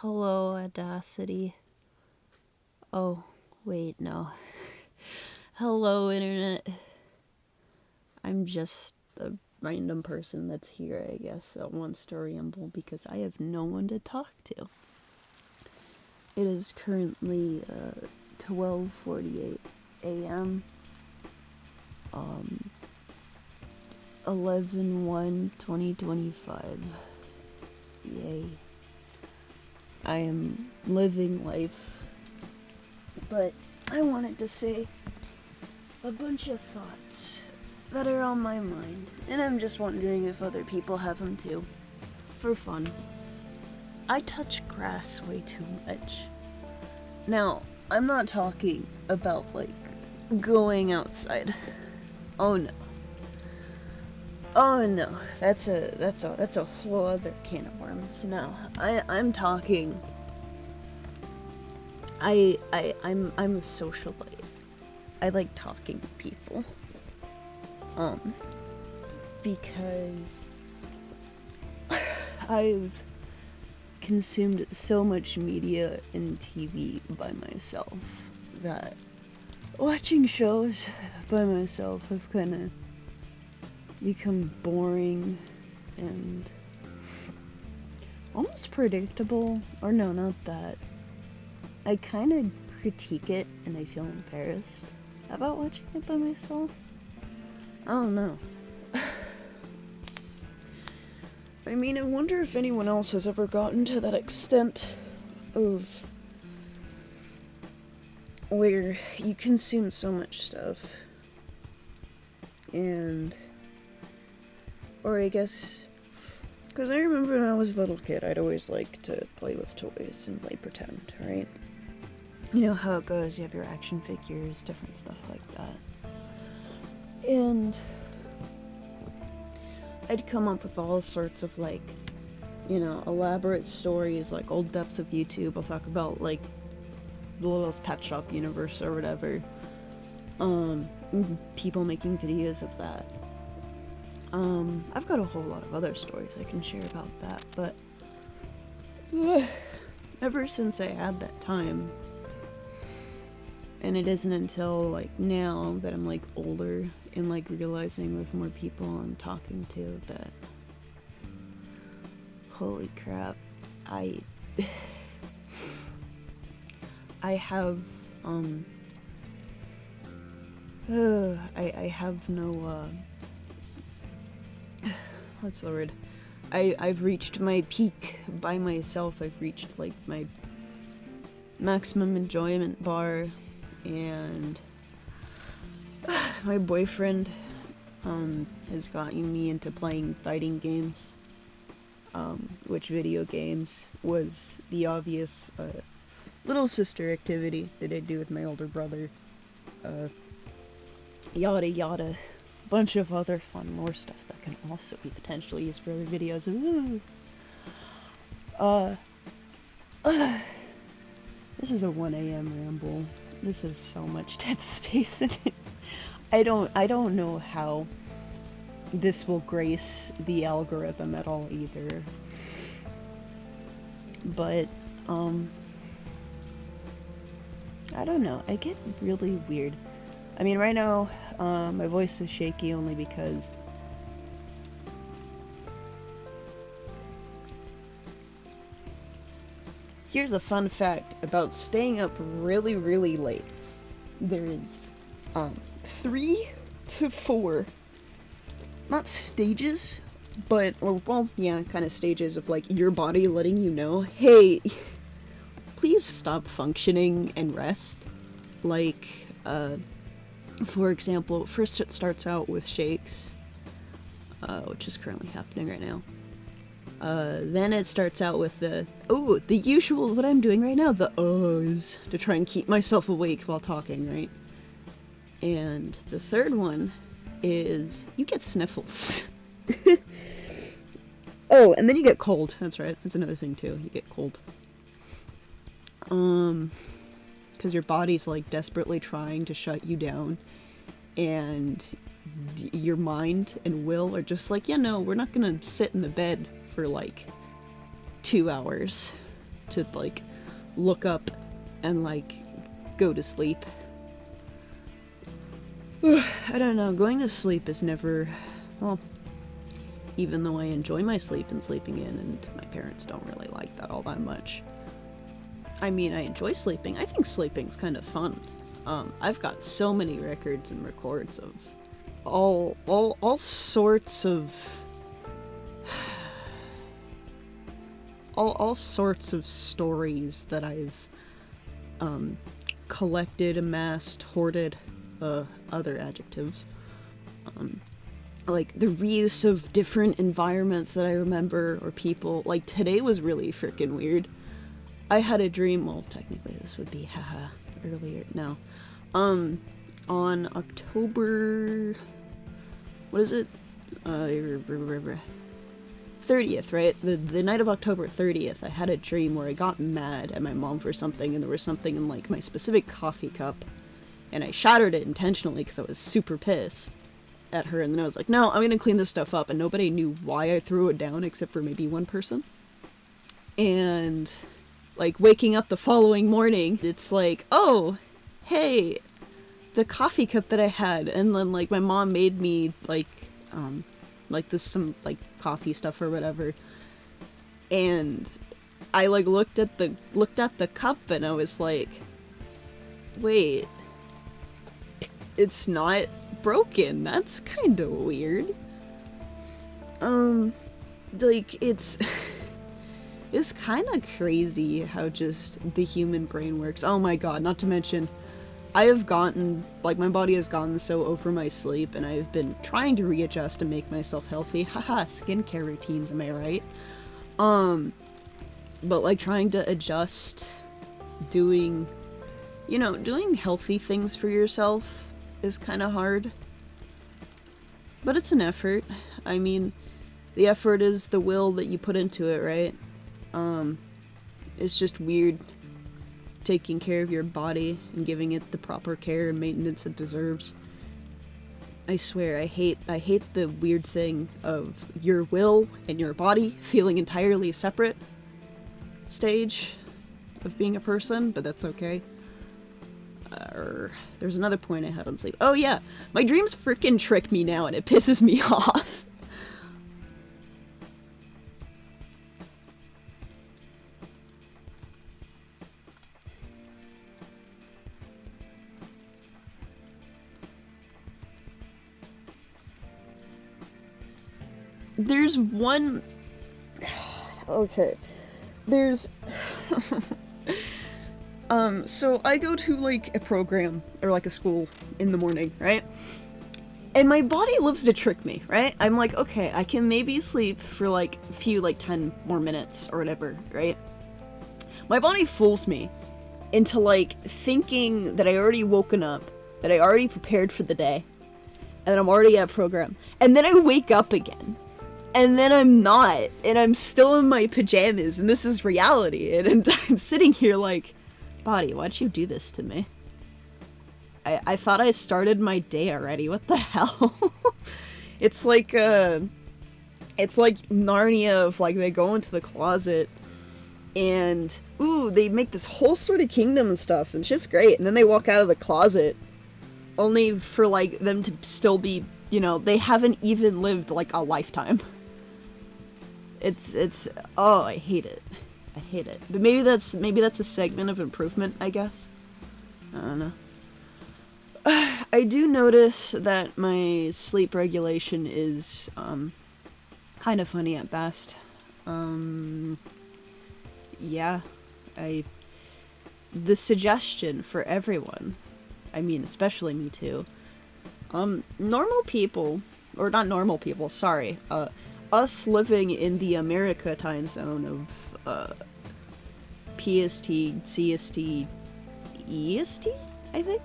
Hello, Audacity. Oh, wait, no. Hello, Internet. I'm just a random person that's here, I guess, that wants to ramble because I have no one to talk to. It is currently 12:48 a.m. 11/1/2025. Yay. I am living life, but I wanted to say a bunch of thoughts that are on my mind, and I'm just wondering if other people have them too, for fun. I touch grass way too much. Now, I'm not talking about, going outside. Oh no. Oh no, that's a whole other can of worms. No, I'm talking. I'm a socialite. I like talking to people. Because I've consumed so much media and TV by myself that watching shows by myself have kind of become boring and almost predictable. Or no, not that. I kind of critique it and I feel embarrassed about watching it by myself. I don't know. I mean, I wonder if anyone else has ever gotten to that extent of where you consume so much stuff and, or I guess, because I remember when I was a little kid, I'd always like to play with toys and play pretend, right? You know how it goes, you have your action figures, different stuff like that. And I'd come up with all sorts of, elaborate stories, like old depths of YouTube. I'll talk about, the Littlest Pet Shop universe or whatever. People making videos of that. I've got a whole lot of other stories I can share about that, but ever since I had that time, and it isn't until, now that I'm, older and, realizing with more people I'm talking to that, holy crap, I have, I have no, what's the word? I've reached my peak by myself. I've reached, my maximum enjoyment bar, and my boyfriend, has gotten me into playing fighting games, which video games was the obvious, little sister activity that I do with my older brother, yada yada. Bunch of other fun more stuff that can also be potentially used for other videos. Ooh. This is a 1 a.m. ramble. This is so much dead space in it. I don't know how this will grace the algorithm at all either. But, I don't know. I get really weird. I mean, right now, my voice is shaky only because here's a fun fact about staying up really, really late. There is 3 to 4, not stages, but, kind of stages of, your body letting you know, hey, please stop functioning and rest. For example, first it starts out with shakes, which is currently happening right now. Then it starts out with the usual, what I'm doing right now, the ohs, to try and keep myself awake while talking, right? And the third one is, you get sniffles. Oh, and then you get cold, that's right, that's another thing too, you get cold. Because your body's, desperately trying to shut you down, and your mind and will are just yeah, no, we're not gonna sit in the bed for, 2 hours. to, like, look up and, like, go to sleep. I don't know, going to sleep is never, well, even though I enjoy my sleep and sleeping in, and my parents don't really like that all that much. I mean, I enjoy sleeping. I think sleeping's kind of fun. I've got so many records and records of all sorts of all sorts of stories that I've collected, amassed, hoarded, other adjectives. Like the reuse of different environments that I remember, or people. Like today was really freaking weird. I had a dream, well technically this would be haha earlier, no. On October, what is it? 30th, right? The night of October 30th, I had a dream where I got mad at my mom for something, and there was something in like my specific coffee cup, and I shattered it intentionally because I was super pissed at her, and then I was like, no, I'm gonna clean this stuff up, and nobody knew why I threw it down except for maybe one person. And like waking up the following morning, it's like, oh, hey, the coffee cup that I had, and then like my mom made me like this some like coffee stuff or whatever, and I like looked at the cup and I was like, wait, it's not broken. That's kind of weird. Like it's it's kind of crazy how just the human brain works. Oh my god, not to mention I have gotten, like, my body has gotten so over my sleep, and I've been trying to readjust and make myself healthy. Haha, skincare routines, am I right? But, like, trying to adjust, doing healthy things for yourself is kind of hard. But it's an effort. I mean, the effort is the will that you put into it, right? It's just weird taking care of your body and giving it the proper care and maintenance it deserves. I swear, I hate the weird thing of your will and your body feeling entirely separate stage of being a person, but that's okay. There's another point I had on sleep. Oh yeah, my dreams freaking trick me now and it pisses me off. There's one... Okay. There's... so I go to, like, a program, or, like, a school in the morning, right? And my body loves to trick me, right? I'm like, okay, I can maybe sleep for, like, a few, like, 10 more minutes, or whatever, right? My body fools me into, like, thinking that I already woken up, that I already prepared for the day, and that I'm already at program. And then I wake up again. And then I'm not, and I'm still in my pajamas, and this is reality, and I'm sitting here like, body, why'd you do this to me? I thought I started my day already, what the hell? It's like Narnia of, like, they go into the closet, and, ooh, they make this whole sort of kingdom and stuff, and it's just great, and then they walk out of the closet, only for, like, them to still be, you know, they haven't even lived, like, a lifetime. It's oh, I hate it. I hate it. But maybe that's a segment of improvement, I guess. I don't know. I do notice that my sleep regulation is kind of funny at best. Yeah. The suggestion for everyone, I mean, especially me too. Normal people, or not normal people, sorry, us living in the America time zone of PST, CST, EST, I think?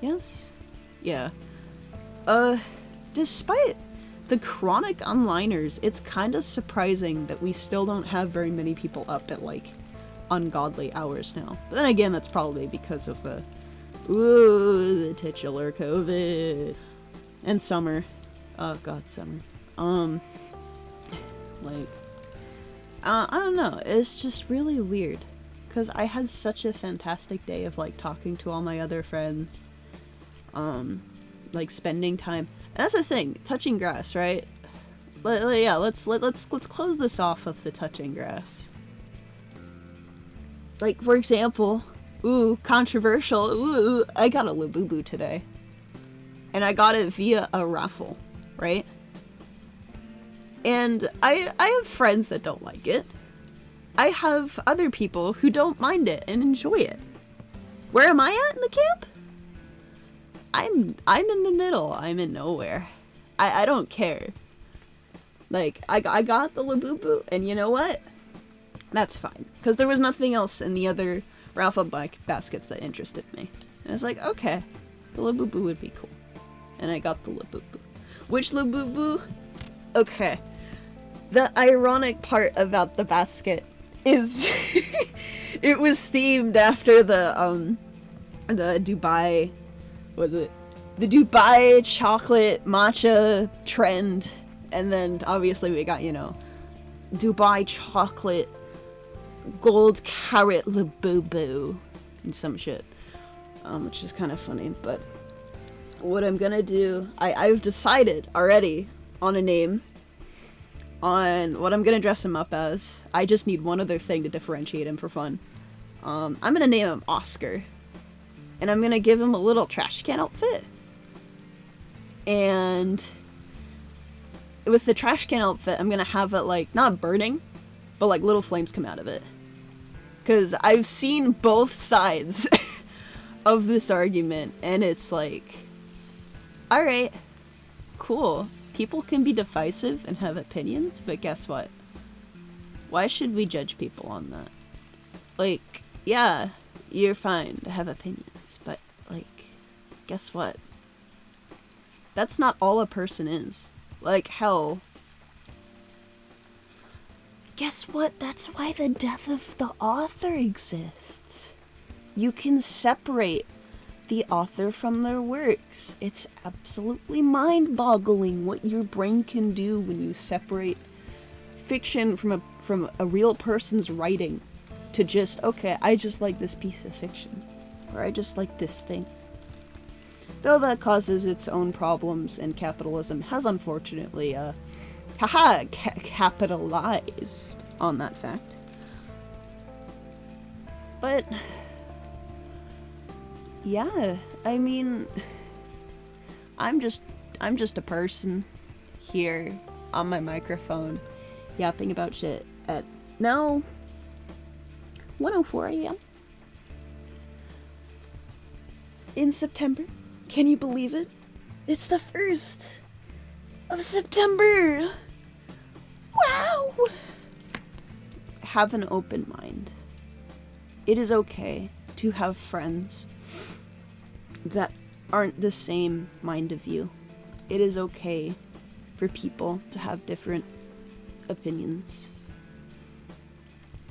Yes? Yeah. Despite the chronic onliners, it's kind of surprising that we still don't have very many people up at, like, ungodly hours now. But then again, that's probably because of the titular COVID. And summer. Oh god, summer. Like, I don't know, it's just really weird. because I had such a fantastic day of, like, talking to all my other friends, like, spending time. And that's the thing, touching grass, right? Yeah, let's close this off with the touching grass. Like, for example, ooh, controversial, ooh, I got a Labubu today. And I got it via a raffle, right? And I have friends that don't like it. I have other people who don't mind it and enjoy it. Where am I at in the camp? I'm in the middle. I'm in nowhere. I don't care. Like, I got the Labubu, and you know what? That's fine. Because there was nothing else in the other raffle baskets that interested me. And I was like, okay, the Labubu would be cool. And I got the Labubu. Which Labubu? Okay. The ironic part about the basket is it was themed after the Dubai, was it? The Dubai chocolate matcha trend. And then obviously we got, you know, Dubai chocolate gold carrot Labubu and some shit. Which is kind of funny, but what I'm gonna do, I've decided already on a name, on what I'm gonna dress him up as. I just need one other thing to differentiate him for fun. I'm gonna name him Oscar, and I'm gonna give him a little trash can outfit. And with the trash can outfit, I'm gonna have it, like, not burning, but, like, little flames come out of it. Because I've seen both sides of this argument, and it's like, alright, cool. People can be divisive and have opinions, but guess what? Why should we judge people on that? Like, yeah, you're fine to have opinions, but, like, guess what? That's not all a person is. Like, hell. Guess what? That's why the death of the author exists. You can separate the author from their works. It's absolutely mind-boggling what your brain can do when you separate fiction from a real person's writing to just, okay, I just like this piece of fiction, or I just like this thing. Though that causes its own problems, and capitalism has unfortunately, capitalized on that fact. But yeah, I mean, I'm just a person here on my microphone yapping about shit at now 1:04 a.m. in September. Can you believe it? It's the 1st of September. Wow. Have an open mind. It is okay to have friends that aren't the same mind of you. It is okay for people to have different opinions.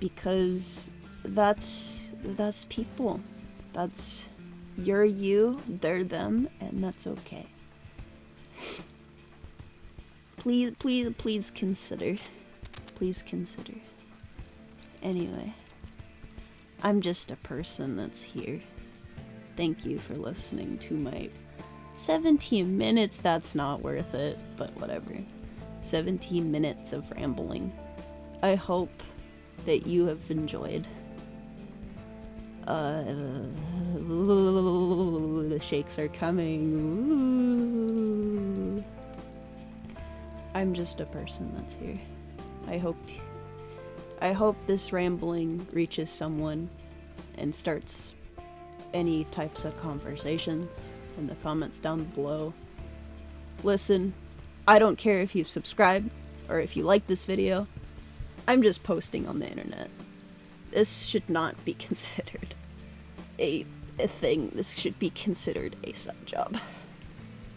Because that's people. You're you, they're them, and that's okay. Please consider. Please consider. Anyway, I'm just a person that's here. Thank you for listening to my 17 minutes. That's not worth it, but whatever. 17 minutes of rambling. I hope that you have enjoyed. The shakes are coming. Ooh. I'm just a person that's here. I hope this rambling reaches someone and starts any types of conversations in the comments down below. Listen, I don't care if you've subscribed or if you like this video. I'm just posting on the internet. This should not be considered a thing. This should be considered a side job.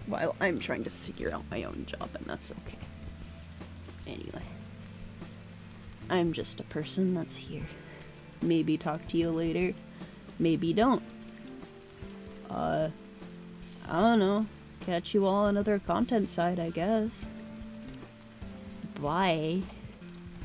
While I'm trying to figure out my own job, and that's okay. Anyway. I'm just a person that's here. Maybe talk to you later. Maybe don't. I don't know. Catch you all on another content side, I guess. Bye.